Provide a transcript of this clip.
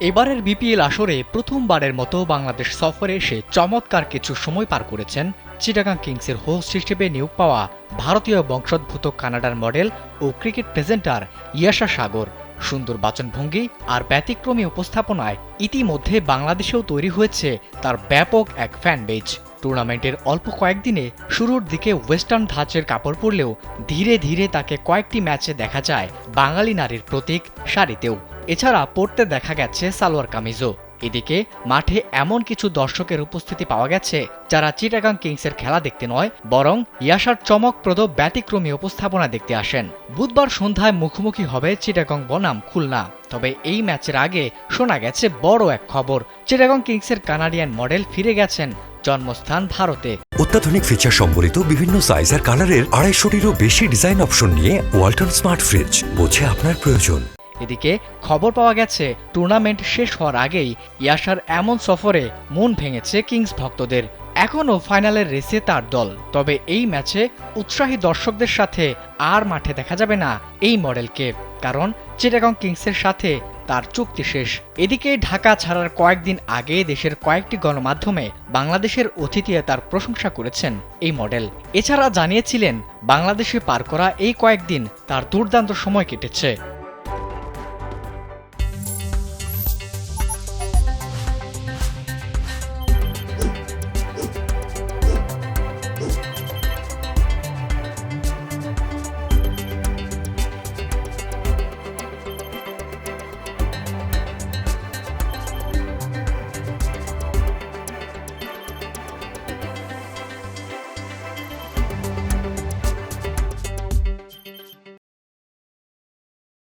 এবারের বিপিএল আসরে প্রথমবারের মতো বাংলাদেশ সফরে এসে চমৎকার কিছু সময় পার করেছেন চিটাগাং কিংসের হোস্ট হিসেবে নিয়োগ পাওয়া ভারতীয় বংশোদ্ভূত কানাডার মডেল ও ক্রিকেট প্রেজেন্টার ইয়াশা সাগর। সুন্দর বাচনভঙ্গি আর ব্যতিক্রমী উপস্থাপনায় ইতিমধ্যে বাংলাদেশেও তৈরি হয়েছে তার ব্যাপক এক ফ্যান বেজ। টুর্নামেন্টের অল্প কয়েকদিনে শুরুর দিকে ওয়েস্টার্ন ধাঁচের কাপড় পরলেও ধীরে ধীরে তাকে কয়েকটি ম্যাচে দেখা যায় বাঙালি নারীর প্রতীক শাড়িতেও। এছাড়া পড়তে দেখা গেছে সালোয়ার কামিজও। এদিকে মাঠে এমন কিছু দর্শকের উপস্থিতি পাওয়া গেছে যারা চিটাগাং কিংসের খেলা দেখতে নয় বরং ইয়াশার চমকপ্রদ ব্যতিক্রমী উপস্থাপনা দেখতে আসেন। বুধবার সন্ধ্যায় মুখোমুখি হবে চিটাগং বনাম খুলনা। তবে এই ম্যাচের আগে শোনা গেছে বড় এক খবর, চিটাগং কিংসের কানাডিয়ান মডেল ফিরে গেছেন জন্মস্থান ভারতে। অত্যাধুনিক ফিচার সম্বলিত বিভিন্ন সাইজ আর কালারের 250-টিরও বেশি ডিজাইন অপশন নিয়ে ওয়ালটন স্মার্ট ফ্রিজ, বোঝে আপনার প্রয়োজন। এদিকে খবর পাওয়া গেছে টুর্নামেন্ট শেষ হওয়ার আগেই ইয়াশার এমন সফরে মন ভেঙেছে কিংস ভক্তদের। এখনও ফাইনালের রেসে তার দল, তবে এই ম্যাচে উৎসাহী দর্শকদের সাথে আর মাঠে দেখা যাবে না এই মডেলকে, কারণ চিটাগং কিংসের সাথে তার চুক্তি শেষ। এদিকে ঢাকা ছাড়ার কয়েকদিন আগে দেশের কয়েকটি গণমাধ্যমে বাংলাদেশের অতিথিয়তার প্রশংসা করেছেন এই মডেল। এছাড়া জানিয়েছিলেন বাংলাদেশে পার করা এই কয়েকদিন তার দুর্দান্ত সময় কেটেছে।